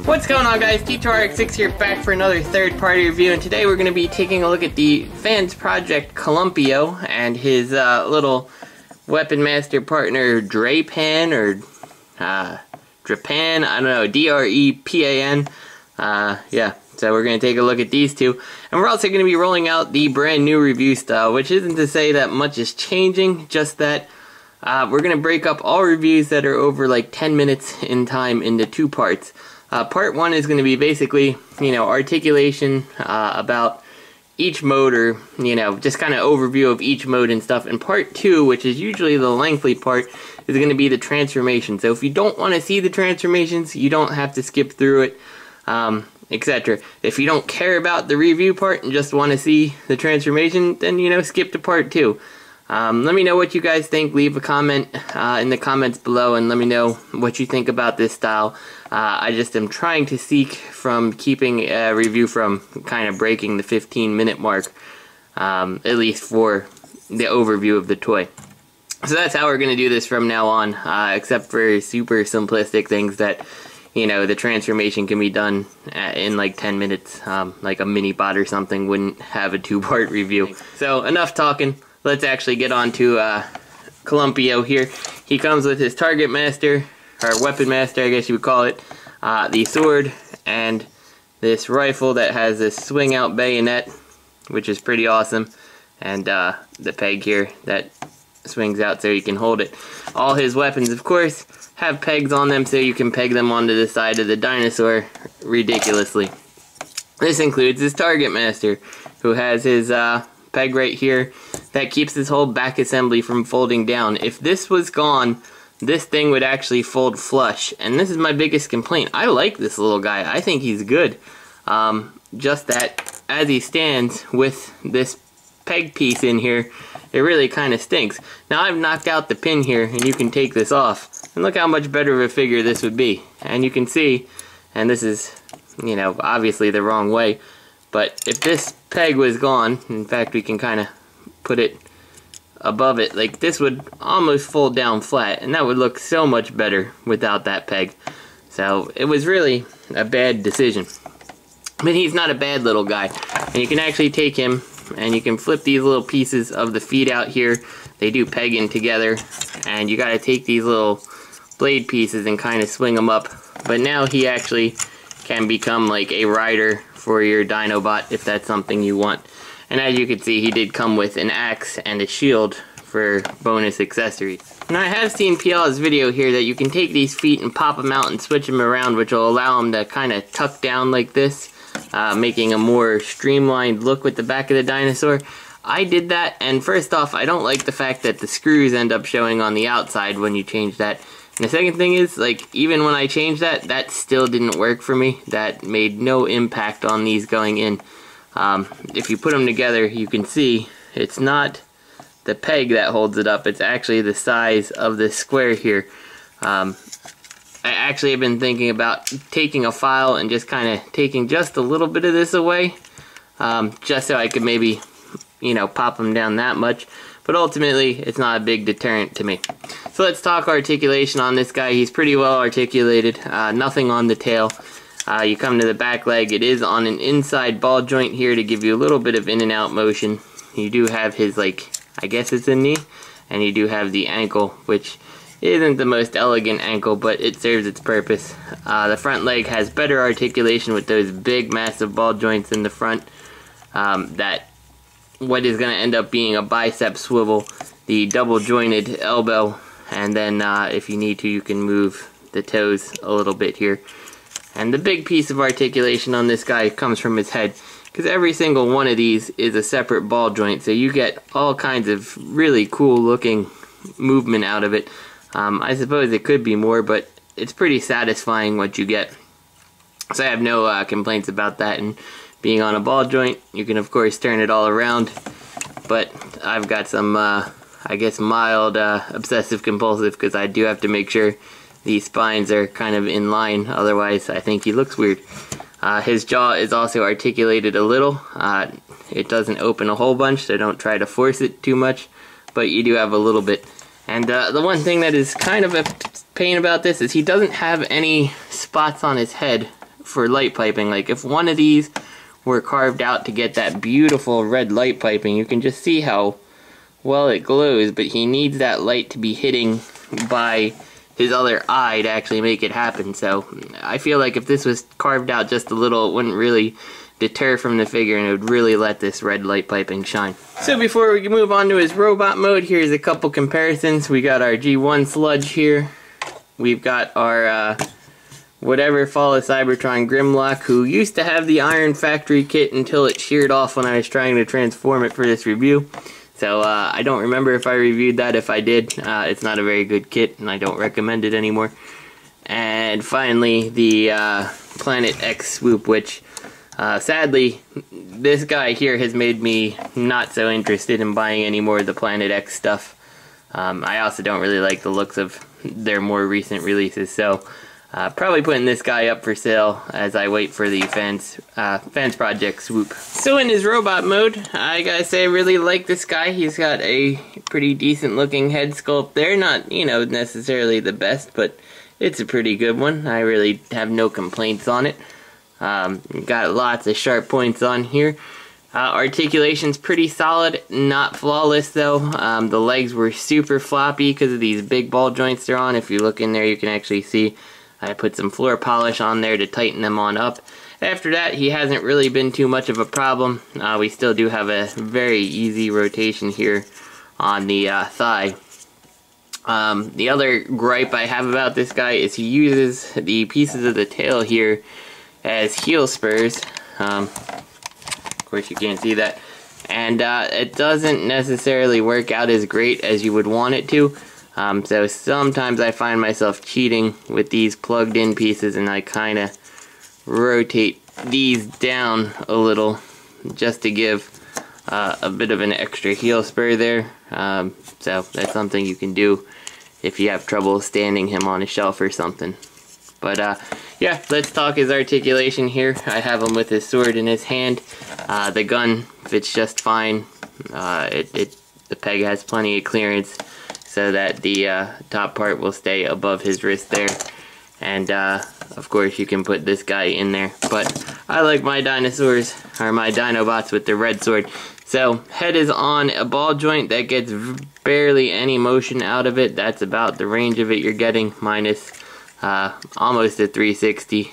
What's going on, guys? T2RX6 here, back for another third-party review, and today we're going to be taking a look at the Fans Project Columpio and his little Weapon Master partner Drepan, or Drepan, I don't know, D-R-E-P-A-N. Yeah, so we're going to take a look at these two, and we're also going to be rolling out the brand new review style, which isn't to say that much is changing, just that we're going to break up all reviews that are over like 10 minutes in time into two parts. Part 1 is going to be basically, articulation about each mode, or, just kind of overview of each mode and stuff. And part 2, which is usually the lengthy part, is going to be the transformation. So if you don't want to see the transformations, you don't have to skip through it, etc. If you don't care about the review part and just want to see the transformation, then, skip to part 2. Let me know what you guys think. Leave a comment in the comments below and let me know what you think about this style. I just am trying to seek from keeping a review from kind of breaking the 15-minute mark, at least for the overview of the toy. So that's how we're going to do this from now on, except for super simplistic things that, the transformation can be done in like 10 minutes, like a mini bot or something wouldn't have a 2-part review. So enough talking. Let's actually get on to Columpio here. He comes with his Target Master, or Weapon Master I guess you would call it, the sword, and this rifle that has this swing out bayonet, which is pretty awesome, and the peg here that swings out so you can hold it. All his weapons, of course, have pegs on them so you can peg them onto the side of the Dinosaur ridiculously. This includes his Target Master, who has his peg right here that keeps this whole back assembly from folding down. If this was gone, this thing would actually fold flush, and this is my biggest complaint. I like this little guy. I think he's good. Just that as he stands with this peg piece in here, it really kind of stinks. Now I've knocked out the pin here, and you can take this off, and look how much better of a figure this would be. And you can see, and this is, obviously the wrong way, but if this peg was gone, in fact we can kind of put it above it, like this would almost fold down flat, and that would look so much better without that peg. So it was really a bad decision. But he's not a bad little guy, and you can actually take him and you can flip these little pieces of the feet out here. They do peg in together, and you got to take these little blade pieces and kind of swing them up. But now he actually can become like a rider for your Dinobot if that's something you want. And as you can see, he did come with an axe and a shield for bonus accessories. Now I have seen PL's video here that you can take these feet and pop them out and switch them around, which will allow them to kind of tuck down like this, making a more streamlined look with the back of the Dinosaur. I did that, and first off, I don't like the fact that the screws end up showing on the outside when you change that. And the second thing is, like, even when I changed that, that still didn't work for me. That made no impact on these going in. If you put them together, you can see it's not the peg that holds it up, it's actually the size of this square here. I actually have been thinking about taking a file and just kind of taking just a little bit of this away, just so I could maybe, pop them down that much. But ultimately, it's not a big deterrent to me. So let's talk articulation on this guy. He's pretty well articulated, nothing on the tail. You come to the back leg, it is on an inside ball joint here to give you a little bit of in and out motion. You do have his, I guess it's a knee, and you do have the ankle, which isn't the most elegant ankle, but it serves its purpose. The front leg has better articulation with those big massive ball joints in the front, that what is going to end up being a bicep swivel, the double jointed elbow, and then if you need to, you can move the toes a little bit here. And the big piece of articulation on this guy comes from his head, because every single one of these is a separate ball joint, so you get all kinds of really cool looking movement out of it. I suppose it could be more, but it's pretty satisfying what you get. So I have no complaints about that. And being on a ball joint, you can of course turn it all around, but I've got some I guess mild obsessive compulsive, because I do have to make sure these spines are kind of in line, otherwise I think he looks weird. His jaw is also articulated a little. It doesn't open a whole bunch, so don't try to force it too much, but you do have a little bit. And the one thing that is kind of a pain about this is he doesn't have any spots on his head for light piping. Like if one of these were carved out to get that beautiful red light piping, you can just see how well it glows, but he needs that light to be hitting by his other eye to actually make it happen. So I feel like if this was carved out just a little, it wouldn't really deter from the figure, and it would really let this red light piping shine. So before we move on to his robot mode, here's a couple comparisons. We got our G1 Sludge here. We've got our whatever Fall of Cybertron Grimlock, who used to have the Iron Factory kit until it sheared off when I was trying to transform it for this review. So I don't remember if I reviewed that. If I did, it's not a very good kit, and I don't recommend it anymore. And finally, the Planet X Swoop, which sadly, this guy here has made me not so interested in buying any more of the Planet X stuff. I also don't really like the looks of their more recent releases, so probably putting this guy up for sale as I wait for the Fans Project Swoop. So in his robot mode, I gotta say I really like this guy. He's got a pretty decent looking head sculpt there. Not, you know, necessarily the best, but it's a pretty good one. I really have no complaints on it. Got lots of sharp points on here. Articulation's pretty solid, not flawless though. The legs were super floppy because of these big ball joints they're on. If you look in there, you can actually see I put some floor polish on there to tighten them on up. After that, he hasn't really been too much of a problem. We still do have a very easy rotation here on the thigh. The other gripe I have about this guy is he uses the pieces of the tail here as heel spurs. Of course you can't see that. And it doesn't necessarily work out as great as you would want it to. So sometimes I find myself cheating with these plugged in pieces, and I kind of rotate these down a little just to give a bit of an extra heel spur there. So that's something you can do if you have trouble standing him on a shelf or something. But yeah, let's talk his articulation here. I have him with his sword in his hand. The gun fits just fine. The peg has plenty of clearance so that the top part will stay above his wrist there. And of course you can put this guy in there. But I like my dinosaurs, or my Dinobots, with the red sword. So head is on a ball joint that gets barely any motion out of it. That's about the range of it you're getting, minus almost a 360.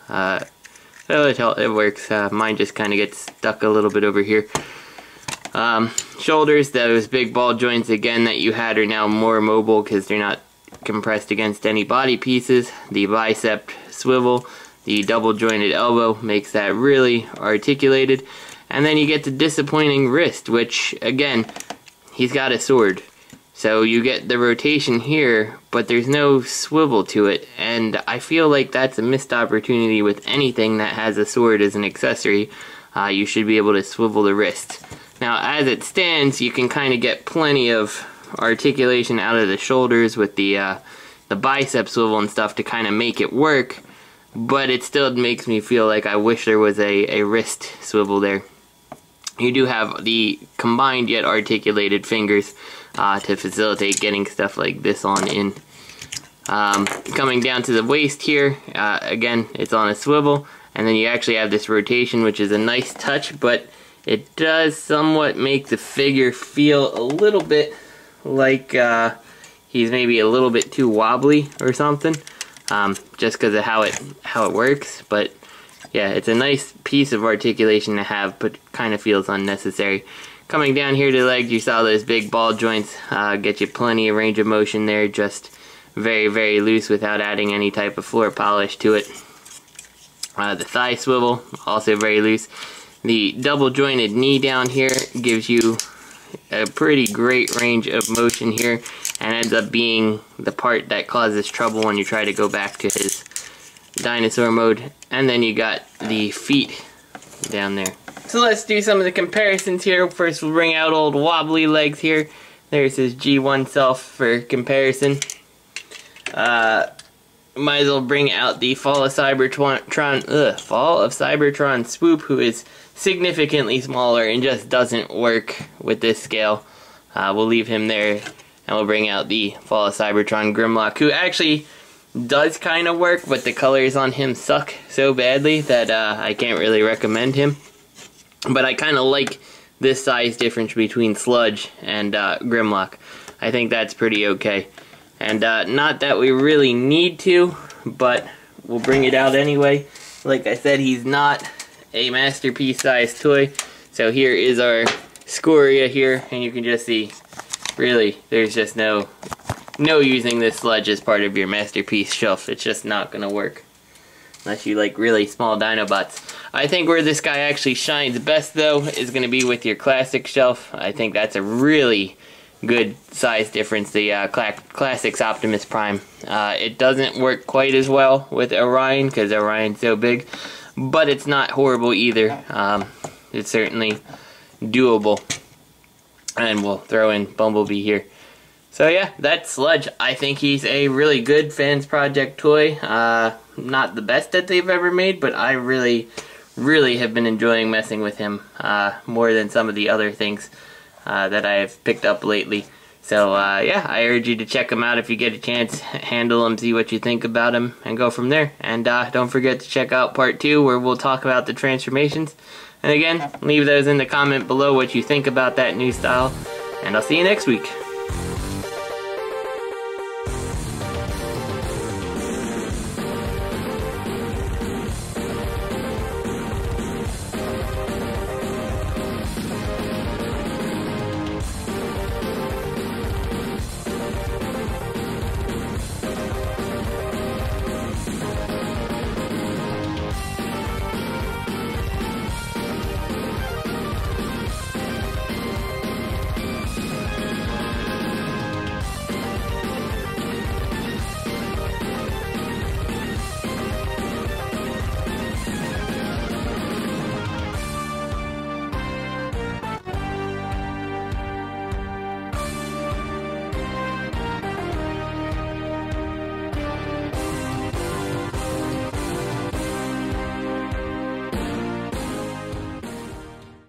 So it works. Mine just kind of gets stuck a little bit over here. Shoulders, those big ball joints again that you had are now more mobile because they're not compressed against any body pieces. The bicep swivel, the double jointed elbow makes that really articulated. And then you get the disappointing wrist, which again, he's got a sword. So you get the rotation here, but there's no swivel to it. And I feel like that's a missed opportunity with anything that has a sword as an accessory. You should be able to swivel the wrist. Now as it stands, you can kind of get plenty of articulation out of the shoulders with the bicep swivel and stuff to kind of make it work. But it still makes me feel like I wish there was a wrist swivel there. You do have the combined yet articulated fingers to facilitate getting stuff like this on in. Coming down to the waist here, again, it's on a swivel, and then you actually have this rotation, which is a nice touch, but it does somewhat make the figure feel a little bit like he's maybe a little bit too wobbly or something, just because of how it works. But yeah, it's a nice piece of articulation to have, but kind of feels unnecessary. Coming down here to the legs, you saw those big ball joints get you plenty of range of motion there, just very, very loose without adding any type of floor polish to it. The thigh swivel, also very loose. The double jointed knee down here gives you a pretty great range of motion here, and ends up being the part that causes trouble when you try to go back to his dinosaur mode. And then you got the feet down there. So let's do some of the comparisons here. First we'll bring out old wobbly legs here. There's his G1 self for comparison. Might as well bring out the Fall of Cybertron Swoop, who is significantly smaller and just doesn't work with this scale. We'll leave him there, and we'll bring out the Fall of Cybertron Grimlock, who actually does kind of work, but the colors on him suck so badly that I can't really recommend him. But I kind of like this size difference between Sludge and Grimlock. I think that's pretty okay. And not that we really need to, but we'll bring it out anyway. Like I said, he's not a masterpiece size toy. So here is our Scoria here, and you can just see, really, there's just no using this Sludge as part of your masterpiece shelf. It's just not gonna work unless you like really small Dinobots. I think where this guy actually shines best though is gonna be with your classic shelf. I think that's a really good size difference, the Classics Optimus Prime. It doesn't work quite as well with Orion because Orion's so big, but it's not horrible either. It's certainly doable. And we'll throw in Bumblebee here. So yeah, that's Sludge. I think he's a really good Fans Project toy. Not the best that they've ever made, but I really have been enjoying messing with him more than some of the other things that I've picked up lately. So yeah, I urge you to check him out if you get a chance. Handle him, see what you think about him, and go from there. And don't forget to check out part 2 where we'll talk about the transformations. And again, leave those in the comment below what you think about that new style. And I'll see you next week.